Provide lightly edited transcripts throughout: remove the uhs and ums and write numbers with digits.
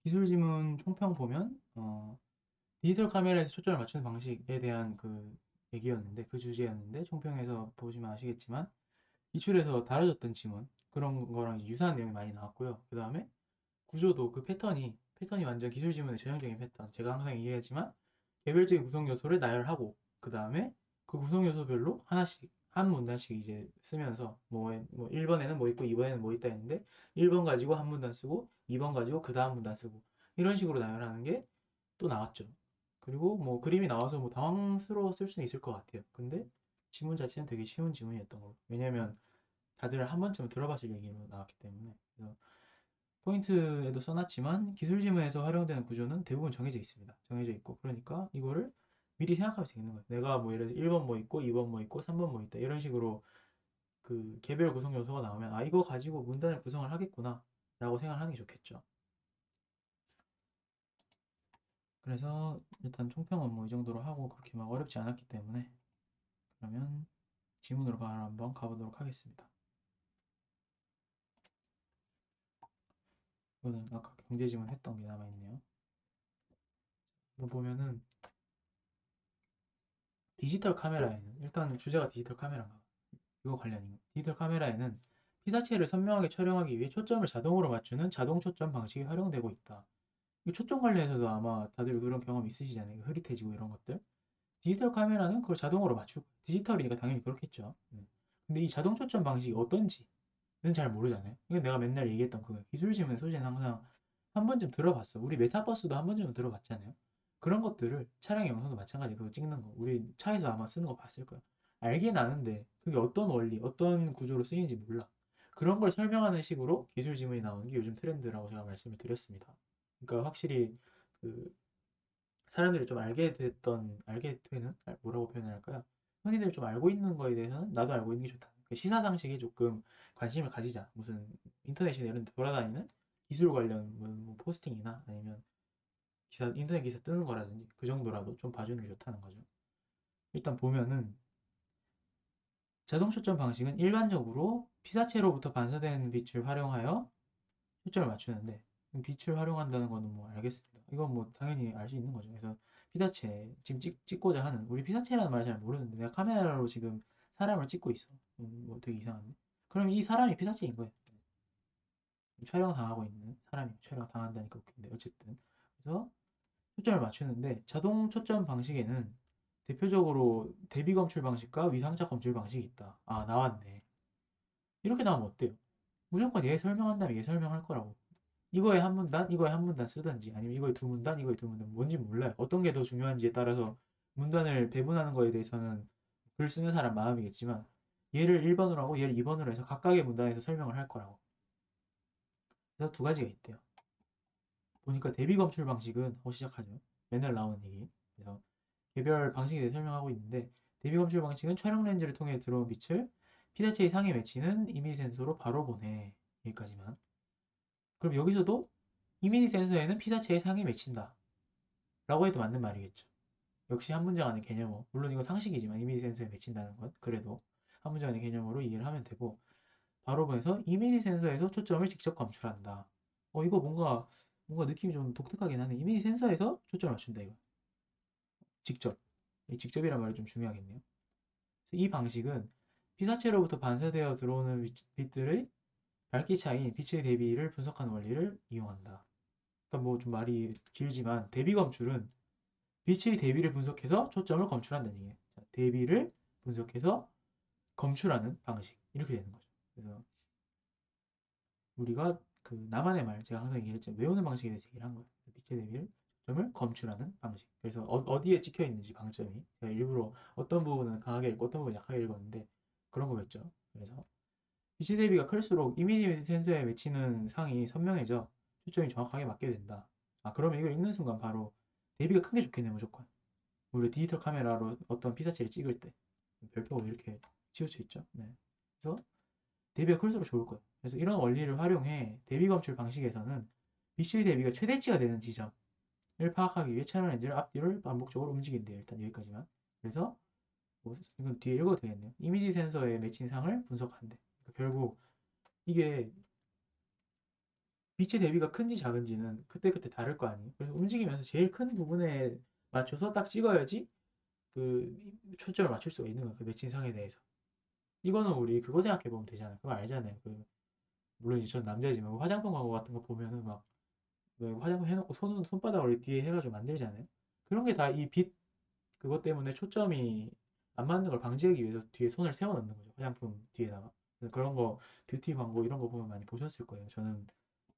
기술 지문 총평 보면 디지털 카메라에서 초점을 맞추는 방식에 대한 그 얘기였는데 그 주제였는데 총평에서 보시면 아시겠지만 기출에서 다뤄졌던 지문 그런 거랑 유사한 내용이 많이 나왔고요. 그 다음에 구조도 그 패턴이 완전 기술 지문의 전형적인 패턴. 제가 항상 얘기하지만 개별적인 구성 요소를 나열하고 그 다음에 그 구성 요소별로 하나씩 한 문단씩 이제 쓰면서 뭐 1번에는 뭐 있고 2번에는 뭐 있다 했는데 1번 가지고 한 문단 쓰고 2번 가지고 그 다음 문단 쓰고 이런 식으로 나열하는 게 또 나왔죠. 그리고 뭐 그림이 나와서 뭐 당황스러웠을 수는 있을 것 같아요. 근데 지문 자체는 되게 쉬운 지문이었던 거고 왜냐면 다들 한 번쯤은 들어봤을 얘기로 나왔기 때문에 그래서 포인트에도 써놨지만 기술 지문에서 활용되는 구조는 대부분 정해져 있습니다. 정해져 있고 그러니까 이거를 미리 생각하면 되는 거예요. 내가 뭐 예를 들어 1번 뭐 있고 2번 뭐 있고 3번 뭐 있다 이런 식으로 그 개별 구성 요소가 나오면 아 이거 가지고 문단을 구성을 하겠구나 라고 생각을 하는 게 좋겠죠. 그래서 일단 총평은 뭐 이 정도로 하고 그렇게 막 어렵지 않았기 때문에 그러면 지문으로 바로 한번 가보도록 하겠습니다. 이거는 아까 경제 지문 했던 게 남아있네요. 이거 보면은 디지털 카메라에는 일단 주제가 디지털 카메라인가 이거 관련인 거. 디지털 카메라에는 피사체를 선명하게 촬영하기 위해 초점을 자동으로 맞추는 자동 초점 방식이 활용되고 있다. 이 초점 관련해서도 아마 다들 그런 경험 있으시잖아요. 흐릿해지고 이런 것들. 디지털 카메라는 그걸 자동으로 맞추고 디지털이니까 당연히 그렇겠죠. 근데 이 자동 초점 방식이 어떤지는 잘 모르잖아요. 이건 내가 맨날 얘기했던 그 기술 지문 소재는 항상 한 번쯤 들어봤어. 우리 메타버스도 한 번쯤은 들어봤잖아요. 그런 것들을 차량 영상도 마찬가지 그거 찍는 거. 우리 차에서 아마 쓰는 거 봤을 거야. 알긴 아는데 그게 어떤 원리, 어떤 구조로 쓰이는지 몰라. 그런 걸 설명하는 식으로 기술 지문이 나오는 게 요즘 트렌드라고 제가 말씀을 드렸습니다. 그러니까 확실히 그 사람들이 좀 알게 되는, 뭐라고 표현을 할까요? 흔히들 좀 알고 있는 거에 대해서는 나도 알고 있는 게 좋다. 그 시사상식에 조금 관심을 가지자. 무슨 인터넷이나 이런 데 돌아다니는 기술 관련 뭐 포스팅이나 아니면 인터넷 기사 뜨는 거라든지 그 정도라도 좀 봐주는 게 좋다는 거죠. 일단 보면은 자동 초점 방식은 일반적으로 피사체로부터 반사되는 빛을 활용하여 초점을 맞추는데 빛을 활용한다는 거는 뭐 알겠습니다. 이건 뭐 당연히 알 수 있는 거죠. 그래서 피사체 지금 찍고자 하는 우리 피사체라는 말 잘 모르는데 내가 카메라로 지금 사람을 찍고 있어. 뭐 되게 이상한데. 그럼 이 사람이 피사체인 거예요. 촬영 당하고 있는 사람이 촬영 당한다니까 웃긴데 어쨌든 그래서 초점을 맞추는데 자동 초점 방식에는 대표적으로 대비 검출 방식과 위상차 검출 방식이 있다. 아 나왔네. 이렇게 나오면 어때요? 무조건 얘 설명한다면 얘 설명할 거라고. 이거에 한 문단, 이거에 한 문단 쓰든지 아니면 이거에 두 문단, 이거에 두 문단 뭔지 몰라요. 어떤 게 더 중요한지에 따라서 문단을 배분하는 거에 대해서는 글 쓰는 사람 마음이겠지만 얘를 1번으로 하고 얘를 2번으로 해서 각각의 문단에서 설명을 할 거라고. 그래서 두 가지가 있대요. 보니까 대비 검출 방식은 하고 시작하죠. 맨날 나오는 얘기. 그래서 개별 방식에 대해 설명하고 있는데 대비 검출 방식은 촬영 렌즈를 통해 들어온 빛을 피사체의 상에 맺히는 이미지 센서로 바로 보내. 여기까지만. 그럼 여기서도 이미지 센서에는 피사체의 상에 맺힌다. 라고 해도 맞는 말이겠죠. 역시 한 문장 안의 개념어. 물론 이건 상식이지만 이미지 센서에 맺힌다는 건 그래도 한 문장 안의 개념으로 이해를 하면 되고 바로 보내서 이미지 센서에서 초점을 직접 검출한다. 이거 뭔가 느낌이 좀 독특하긴 하네. 이미지 센서에서 초점을 맞춘다 이거. 직접. 이 직접이란 말이 좀 중요하겠네요. 이 방식은 피사체로부터 반사되어 들어오는 빛들의 밝기 차이인 빛의 대비를 분석하는 원리를 이용한다. 그러니까 뭐 좀 말이 길지만 대비 검출은 빛의 대비를 분석해서 초점을 검출한다는 얘기예요. 자, 대비를 분석해서 검출하는 방식 이렇게 되는 거죠. 그래서 우리가 그 나만의 말 제가 항상 얘기했지만 외우는 방식에 대해서 얘기를 한 거예요. 빛의 대비를 초점을 검출하는 방식. 그래서 디에 찍혀 있는지 방점이 제가 일부러 어떤 부분은 강하게 읽고 어떤 부분은 약하게 읽었는데 그런 거였죠. 그래서 빛의 대비가 클수록 이미지 센서에 맺히는 상이 선명해져 초점이 정확하게 맞게 된다. 아 그러면 이걸 읽는 순간 바로 대비가 큰 게 좋겠네 무조건. 우리 디지털 카메라로 어떤 피사체를 찍을 때 별표가 왜 이렇게 치우쳐 있죠? 네. 그래서 대비가 클수록 좋을 거예요. 그래서 이런 원리를 활용해 대비 검출 방식에서는 빛의 대비가 최대치가 되는 지점을 파악하기 위해 촬영 렌즈를 앞뒤를 반복적으로 움직인대요. 일단 여기까지만. 그래서 뭐 이건 뒤에 읽어도 되겠네요. 이미지 센서에 맺힌 상을 분석한대. 그러니까 결국 이게 빛의 대비가 큰지 작은지는 그때그때 다를 거 아니에요. 그래서 움직이면서 제일 큰 부분에 맞춰서 딱 찍어야지 그 초점을 맞출 수가 있는 거야. 그 매칭상에 대해서. 이거는 우리 그거 생각해 보면 되잖아요. 그거 알잖아요. 물론 이제 전 남자이지만 화장품 광고 같은 거 보면은 막 화장품 해놓고 손바닥을 뒤에 해가지고 만들잖아요. 그런 게 다 이 빛 그것 때문에 초점이 안 맞는 걸 방지하기 위해서 뒤에 손을 세워 넣는 거죠. 화장품 뒤에다가. 그래서 그런 거 뷰티 광고 이런 거 보면 많이 보셨을 거예요. 저는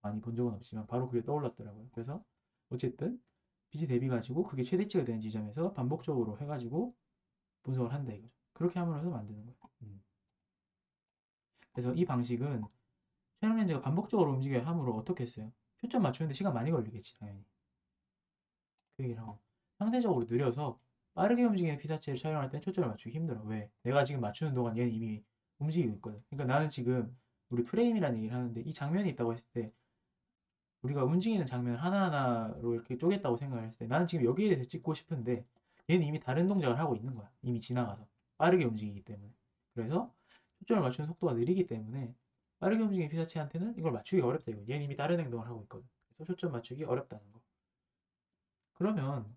많이 본 적은 없지만 바로 그게 떠올랐더라고요. 그래서 어쨌든 빛이 대비 가지고 그게 최대치가 되는 지점에서 반복적으로 해가지고 분석을 한다 이거죠. 그렇게 함으로써 만드는 거예요. 그래서 이 방식은 촬영 렌즈가 반복적으로 움직여야 함으로 어떻게 했어요? 초점 맞추는데 시간 많이 걸리겠지 당연히. 그 얘기를 하고 상대적으로 느려서 빠르게 움직이는 피사체를 촬영할 때 초점을 맞추기 힘들어. 왜? 내가 지금 맞추는 동안 얘는 이미 움직이고 있거든. 그러니까 나는 지금 우리 프레임이라는 얘기를 하는데 이 장면이 있다고 했을 때 우리가 움직이는 장면을 하나하나로 이렇게 쪼갰다고 생각을 했을 때 나는 지금 여기에 대해서 찍고 싶은데 얘는 이미 다른 동작을 하고 있는 거야. 이미 지나가서. 빠르게 움직이기 때문에. 그래서 초점을 맞추는 속도가 느리기 때문에 빠르게 움직이는 피사체한테는 이걸 맞추기가 어렵다 이거. 얘는 이미 다른 행동을 하고 있거든. 그래서 초점 맞추기 어렵다는 거. 그러면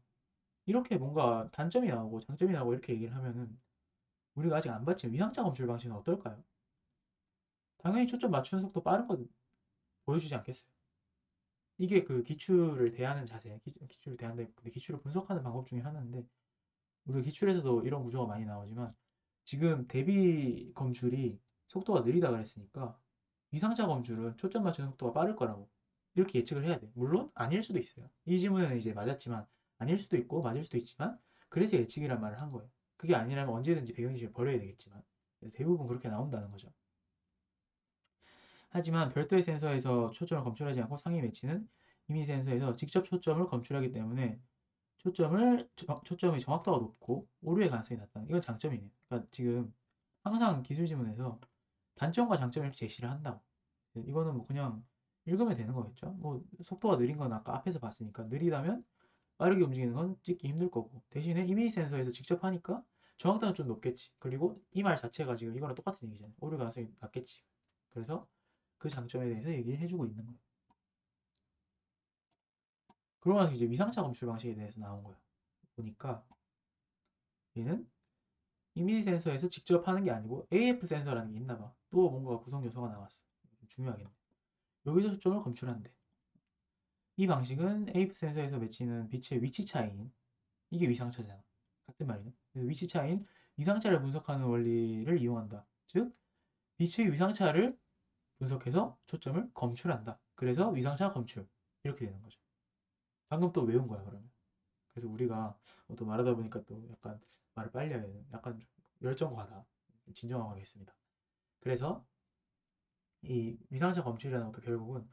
이렇게 뭔가 단점이 나오고 장점이 나오고 이렇게 얘기를 하면은 우리가 아직 안 봤지만 위상차 검출 방식은 어떨까요? 당연히 초점 맞추는 속도 빠른 거 보여주지 않겠어요? 이게 그 기출을 대하는 자세, 기출을 대한다. 근데 기출을 분석하는 방법 중에 하나인데 우리가 기출에서도 이런 구조가 많이 나오지만 지금 대비 검출이 속도가 느리다 그랬으니까 위상차 검출은 초점 맞추는 속도가 빠를 거라고 이렇게 예측을 해야 돼. 물론 아닐 수도 있어요. 이 질문은 이제 맞았지만 아닐 수도 있고 맞을 수도 있지만 그래서 예측이란 말을 한 거예요. 그게 아니라면 언제든지 배경지식을 버려야 되겠지만 그래서 대부분 그렇게 나온다는 거죠. 하지만 별도의 센서에서 초점을 검출하지 않고 상위 매치는 이미 센서에서 직접 초점을 검출하기 때문에 초점의 정확도가 높고 오류의 가능성이 낮다. 이건 장점이네요. 그러니까 지금 항상 기술 지문에서 단점과 장점을 이렇게 제시를 한다고. 이거는 뭐 그냥 읽으면 되는 거겠죠. 뭐 속도가 느린 건 아까 앞에서 봤으니까 느리다면 빠르게 움직이는 건 찍기 힘들 거고 대신에 이미지 센서에서 직접 하니까 정확도는 좀 높겠지. 그리고 이 말 자체가 지금 이거랑 똑같은 얘기잖아요. 오류 가능성이 낮겠지. 그래서 그 장점에 대해서 얘기를 해주고 있는 거예요. 그러고 나서 이제 위상차 검출 방식에 대해서 나온 거예요. 보니까 얘는 이미지 센서에서 직접 하는 게 아니고 AF 센서라는 게 있나 봐. 또 뭔가 구성 요소가 나왔어. 중요하겠네. 여기서 초점을 검출한대. 이 방식은 AF 센서에서 맺히는 빛의 위치 차이인 이게 위상차잖아. 같은 말이네. 그래서 위치 차이인 위상차를 분석하는 원리를 이용한다. 즉 빛의 위상차를 분석해서 초점을 검출한다. 그래서 위상차 검출 이렇게 되는 거죠. 방금 또 외운 거야 그러면. 그래서 우리가 또 말하다 보니까 또 약간 말을 빨리 해야 돼. 약간 좀 열정 과다. 진정하고 하겠습니다. 그래서 이 위상차 검출이라는 것도 결국은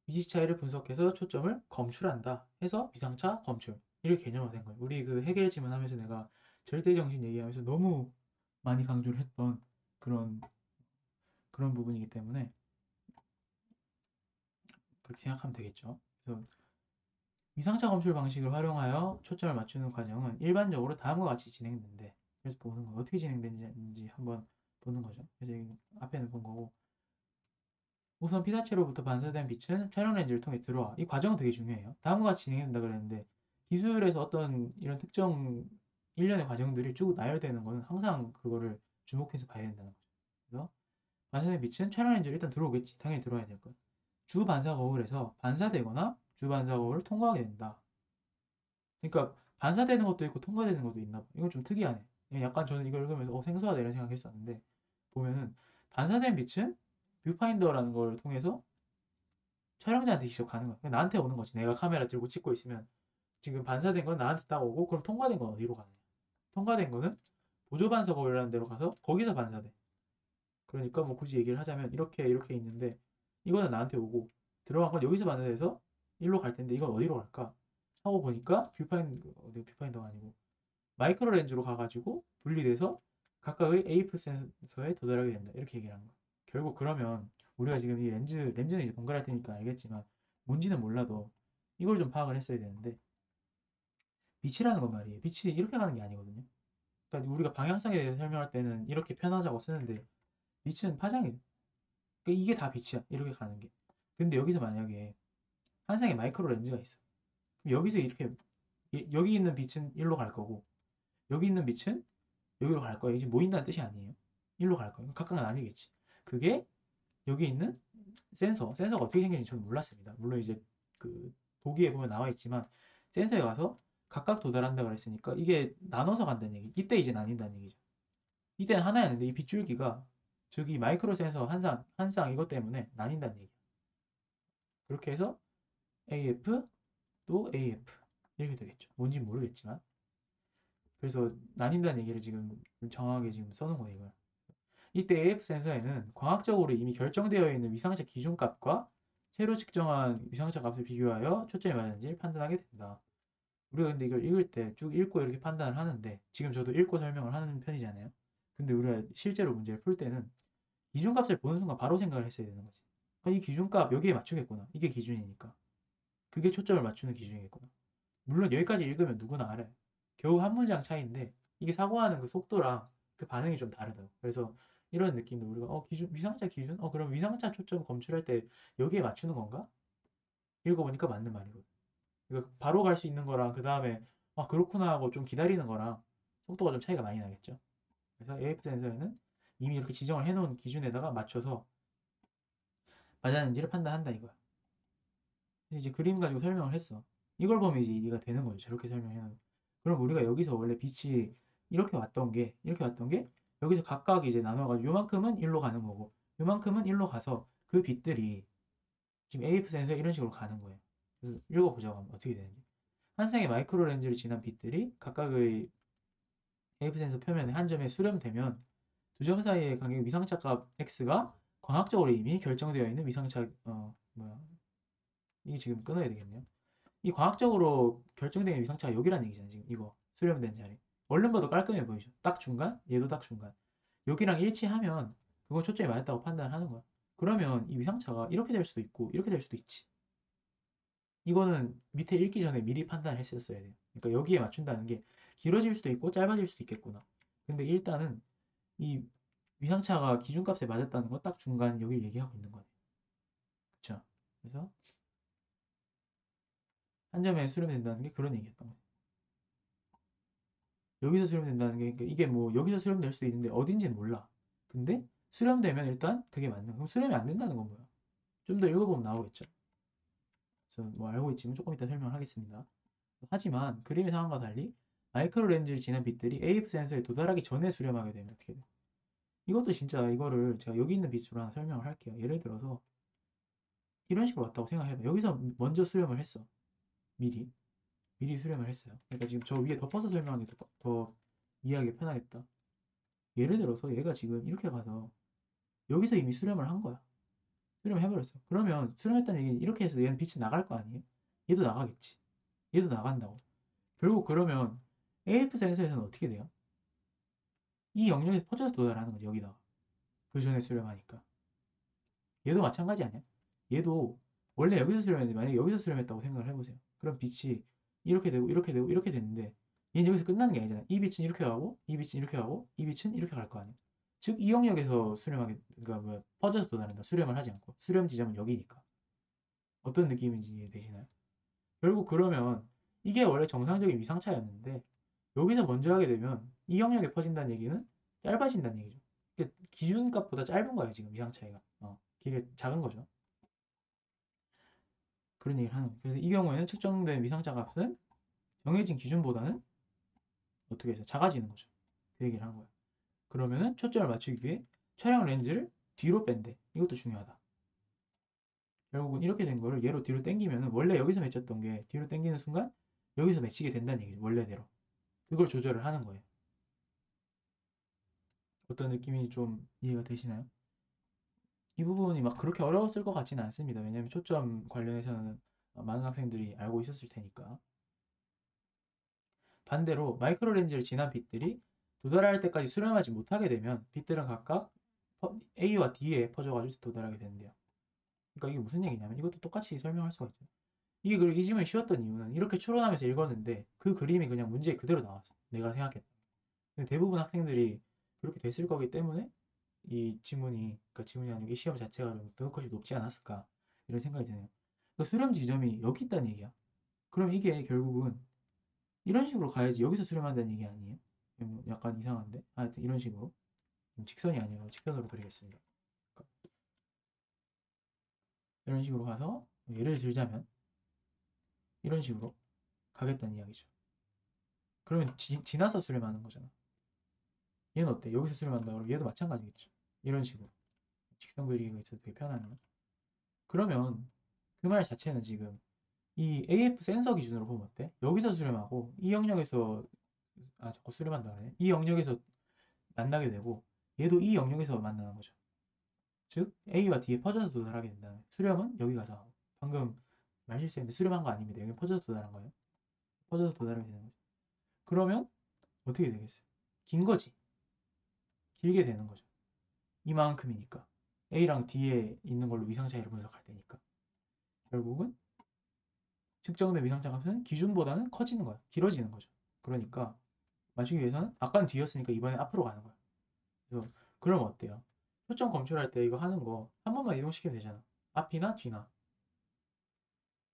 위치 차이를 분석해서 초점을 검출한다 해서 위상차 검출 이렇게 개념화된 거예요. 우리 그 해결 지문하면서 내가 절대정신 얘기하면서 너무 많이 강조를 했던 그런 그런 부분이기 때문에 그렇게 생각하면 되겠죠. 그래서 위상차 검출 방식을 활용하여 초점을 맞추는 과정은 일반적으로 다음과 같이 진행된대. 그래서 보는 거 어떻게 진행되는지 한번 보는 거죠. 그래서 앞에는 본 거고 우선 피사체로부터 반사된 빛은 촬영 렌즈를 통해 들어와. 이 과정은 되게 중요해요. 다음과 같이 진행된다 그랬는데 기술에서 어떤 이런 특정 일련의 과정들이 쭉 나열되는 거는 항상 그거를 주목해서 봐야 된다는 거죠. 그래서 반사된 빛은 촬영 렌즈를 일단 들어오겠지. 당연히 들어와야 될 것. 주 반사 거울에서 반사되거나 주 반사 거울을 통과하게 된다. 그러니까 반사되는 것도 있고 통과되는 것도 있나 봐. 이건 좀 특이하네. 약간 저는 이걸 읽으면서 생소하다 이런 생각했었는데 보면은 반사된 빛은 뷰파인더라는 걸 통해서 촬영자한테 직접 가는 거야. 그러니까 나한테 오는 거지. 내가 카메라 들고 찍고 있으면 지금 반사된 건 나한테 딱 오고 그럼 통과된 건 어디로 가느냐. 통과된 거는 보조 반사 거울이라는 데로 가서 거기서 반사돼. 그러니까 뭐 굳이 얘기를 하자면 이렇게 있는데 이거는 나한테 오고 들어간 건 여기서 반사돼서 일로 갈 텐데 이건 어디로 갈까? 하고 보니까 뷰파인더가 아니고 마이크로 렌즈로 가가지고 분리돼서 각각의 AF 센서에 도달하게 된다. 이렇게 얘기를 한 거야. 결국 그러면 우리가 지금 이 렌즈는 이제 동그랄 테니까 알겠지만 뭔지는 몰라도 이걸 좀 파악을 했어야 되는데 빛이라는 건 말이에요. 빛이 이렇게 가는 게 아니거든요. 그러니까 우리가 방향성에 대해서 설명할 때는 이렇게 편하자고 쓰는데 빛은 파장이에요. 그러니까 이게 다 빛이야. 이렇게 가는 게. 근데 여기서 만약에 한 쌍의 마이크로 렌즈가 있어. 그럼 여기서 이렇게 여기 있는 빛은 일로 갈 거고 여기 있는 빛은 여기로 갈 거예요. 이제 모인다는 뜻이 아니에요. 일로 갈 거예요. 각각 나뉘겠지. 그게 여기 있는 센서가 어떻게 생겼는지 저는 몰랐습니다. 물론 이제 그 보기에 보면 나와 있지만 센서에 가서 각각 도달한다 그랬으니까 이게 나눠서 간다는 얘기. 이때 이제 나뉜다는 얘기죠. 이때는 하나였는데 이 빗줄기가 저기 마이크로 센서 한 쌍 이것 때문에 나뉜다는 얘기야. 그렇게 해서 AF 또 AF 이렇게 되겠죠. 뭔지 모르겠지만. 그래서 나뉜다는 얘기를 지금 정확하게 지금 써놓은 거예요, 이걸. 이때 AF 센서에는 광학적으로 이미 결정되어 있는 위상차 기준값과 새로 측정한 위상차 값을 비교하여 초점이 맞는지를 판단하게 된다. 우리가 근데 이걸 읽을 때 쭉 읽고 이렇게 판단을 하는데 지금 저도 읽고 설명을 하는 편이잖아요. 근데 우리가 실제로 문제를 풀 때는 기준값을 보는 순간 바로 생각을 했어야 되는 거지. 아, 이 기준값 여기에 맞추겠구나. 이게 기준이니까. 그게 초점을 맞추는 기준이겠구나. 물론 여기까지 읽으면 누구나 알아요. 겨우 한 문장 차이인데 이게 사고하는 그 속도랑 그 반응이 좀 다르다고. 그래서 이런 느낌도 우리가 기준 위상차 기준? 그럼 위상차 초점 검출할 때 여기에 맞추는 건가? 읽어보니까 맞는 말이거든. 그러니까 바로 갈 수 있는 거랑 그 다음에 그렇구나 하고 좀 기다리는 거랑 속도가 좀 차이가 많이 나겠죠. 그래서 AF 센서에는 이미 이렇게 지정을 해놓은 기준에다가 맞춰서 맞았는지를 판단한다 이거야. 이제 그림 가지고 설명을 했어. 이걸 보면 이제 이해가 되는 거죠. 저렇게 설명해놓은. 그럼 우리가 여기서 원래 빛이 이렇게 왔던 게 여기서 각각 이제 나눠가지고 요만큼은 일로 가는 거고 요만큼은 일로 가서 그 빛들이 지금 AF 센서에 이런 식으로 가는 거예요. 그래서 읽어보자고 하면 어떻게 되는지. 한 쌍의 마이크로 렌즈를 지난 빛들이 각각의 AF 센서 표면에 한 점에 수렴되면 두 점 사이의 간격 위상차 값 X가 광학적으로 이미 결정되어 있는 위상차 이게 지금 끊어야 되겠네요. 이 과학적으로 결정된 위상차가 여기란 얘기잖아요. 지금 이거 수렴된 자리. 얼른 봐도 깔끔해 보이죠. 딱 중간, 얘도 딱 중간. 여기랑 일치하면 그건 초점이 맞았다고 판단을 하는 거야. 그러면 이 위상차가 이렇게 될 수도 있고 이렇게 될 수도 있지. 이거는 밑에 읽기 전에 미리 판단을 했었어야 돼요. 그러니까 여기에 맞춘다는 게 길어질 수도 있고 짧아질 수도 있겠구나. 근데 일단은 이 위상차가 기준값에 맞았다는 거 딱 중간 여기를 얘기하고 있는 거네. 그쵸? 그래서 한 점에 수렴된다는 게 그런 얘기였던 거예요. 여기서 수렴된다는 게 그러니까 이게 뭐 여기서 수렴될 수도 있는데 어딘지는 몰라. 근데 수렴되면 일단 그게 맞는. 그럼 수렴이 안 된다는 건 뭐야? 좀 더 읽어보면 나오겠죠. 그래서 뭐 알고 있지만 조금 이따 설명하겠습니다. 하지만 그림의 상황과 달리 마이크로 렌즈를 지난 빛들이 AF 센서에 도달하기 전에 수렴하게 되면 어떻게 돼? 이것도 진짜 이거를 제가 여기 있는 빛으로 하나 설명을 할게요. 예를 들어서 이런 식으로 왔다고 생각해봐. 여기서 먼저 수렴을 했어. 미리. 미리 수렴을 했어요. 그러니까 지금 저 위에 덮어서 설명하는 게 더 이해하기 편하겠다. 예를 들어서 얘가 지금 이렇게 가서 여기서 이미 수렴을 한 거야. 수렴을 해버렸어. 그러면 수렴했다는 얘기는 이렇게 해서 얘는 빛이 나갈 거 아니에요? 얘도 나가겠지. 얘도 나간다고. 결국 그러면 AF 센서에서는 어떻게 돼요? 이 영역에서 퍼져서 도달하는 거지, 여기다가. 그 전에 수렴하니까. 얘도 마찬가지 아니야? 얘도 원래 여기서 수렴했는데 만약에 여기서 수렴했다고 생각을 해보세요. 그럼 빛이 이렇게 되고 이렇게 되고 이렇게 됐는데 얘는 여기서 끝나는 게 아니잖아. 이 빛은 이렇게 가고 이 빛은 이렇게 가고 이 빛은 이렇게 갈 거 아니야. 즉 이 영역에서 수렴하게 그러니까 뭐 퍼져서 도달한다. 수렴을 하지 않고 수렴 지점은 여기니까. 어떤 느낌인지 이해되시나요? 결국 그러면 이게 원래 정상적인 위상차였는데 여기서 먼저 하게 되면 이 영역에 퍼진다는 얘기는 짧아진다는 얘기죠. 그러니까 기준값보다 짧은 거야 지금 위상 차이가. 길이 작은 거죠. 그런 얘기를 하는 거예요. 그래서 이 경우에는 측정된 위상차 값은 정해진 기준보다는 어떻게 해서 작아지는 거죠. 그 얘기를 한 거예요. 그러면은 초점을 맞추기 위해 촬영 렌즈를 뒤로 뺀대. 이것도 중요하다. 결국은 이렇게 된 거를 얘로 뒤로 당기면은 원래 여기서 맺혔던 게 뒤로 당기는 순간 여기서 맺히게 된다는 얘기죠. 원래대로. 그걸 조절을 하는 거예요. 어떤 느낌이 좀 이해가 되시나요? 이 부분이 막 그렇게 어려웠을 것 같지는 않습니다. 왜냐하면 초점 관련해서는 많은 학생들이 알고 있었을 테니까. 반대로 마이크로 렌즈를 지난 빛들이 도달할 때까지 수렴하지 못하게 되면 빛들은 각각 A와 D에 퍼져가지고 도달하게 되는데요. 그러니까 이게 무슨 얘기냐면 이것도 똑같이 설명할 수가 있죠. 이게 이 질문이 쉬웠던 이유는 이렇게 추론하면서 읽었는데 그 그림이 그냥 문제에 그대로 나왔어. 내가 생각했던. 근데 대부분 학생들이 그렇게 됐을 거기 때문에 이 지문이, 그러니까 지문이 아니고 이 시험 자체가 좀 등급컷이 높지 않았을까 이런 생각이 드네요. 그러니까 수렴 지점이 여기 있다는 얘기야. 그럼 이게 결국은 이런 식으로 가야지 여기서 수렴한다는 얘기 아니에요? 약간 이상한데? 하여튼 이런 식으로. 직선이 아니에요. 직선으로 그리겠습니다. 그러니까 이런 식으로 가서 예를 들자면 이런 식으로 가겠다는 이야기죠. 그러면 지나서 수렴하는 거잖아. 얘는 어때? 여기서 수렴한다 그러면 얘도 마찬가지겠죠. 이런 식으로. 직선 그리기가 있어도 되게 편하네요. 그러면 그 말 자체는 지금 이 AF 센서 기준으로 보면 어때? 여기서 수렴하고 이 영역에서 자꾸 수렴한다 그래. 이 영역에서 만나게 되고 얘도 이 영역에서 만나는 거죠. 즉 A와 D에 퍼져서 도달하게 된다는 수렴은 여기 가서 하고 방금 말실수했는데 수렴한 거 아닙니다. 여기 퍼져서 도달한 거예요. 퍼져서 도달하게 되는 거죠. 그러면 어떻게 되겠어요? 긴 거지. 길게 되는 거죠. 이만큼이니까. A랑 D에 있는 걸로 위상 차이를 분석할 때니까. 결국은 측정된 위상차 값은 기준보다는 커지는 거야. 길어지는 거죠. 그러니까 맞추기 위해서는 아까는 뒤였으니까 이번엔 앞으로 가는 거야. 그래서 그러면 어때요? 초점 검출할 때 이거 하는 거 한 번만 이동시키면 되잖아. 앞이나 뒤나.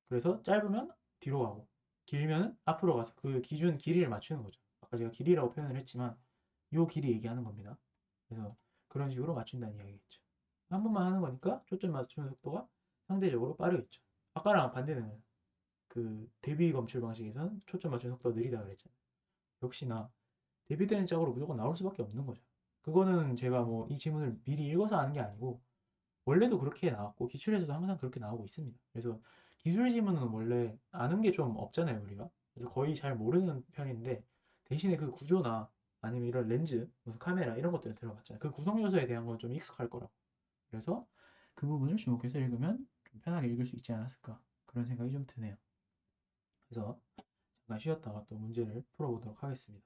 그래서 짧으면 뒤로 가고 길면은 앞으로 가서 그 기준 길이를 맞추는 거죠. 아까 제가 길이라고 표현을 했지만 요 길이 얘기하는 겁니다. 그래서 그런 식으로 맞춘다는 이야기겠죠. 한 번만 하는 거니까 초점 맞추는 속도가 상대적으로 빠르겠죠. 아까랑 반대는 그 대비 검출 방식에서는 초점 맞추는 속도가 느리다 그랬잖아요. 역시나 대비되는 짝으로 무조건 나올 수밖에 없는 거죠. 그거는 제가 뭐 이 지문을 미리 읽어서 아는 게 아니고 원래도 그렇게 나왔고 기출에서도 항상 그렇게 나오고 있습니다. 그래서 기술 지문은 원래 아는 게 좀 없잖아요, 우리가. 그래서 거의 잘 모르는 편인데 대신에 그 구조나 아니면 이런 렌즈, 무슨 카메라 이런 것들은 들어봤잖아요. 그 구성 요소에 대한 건 좀 익숙할 거라고. 그래서 그 부분을 주목해서 읽으면 좀 편하게 읽을 수 있지 않았을까 그런 생각이 좀 드네요. 그래서 잠깐 쉬었다가 또 문제를 풀어보도록 하겠습니다.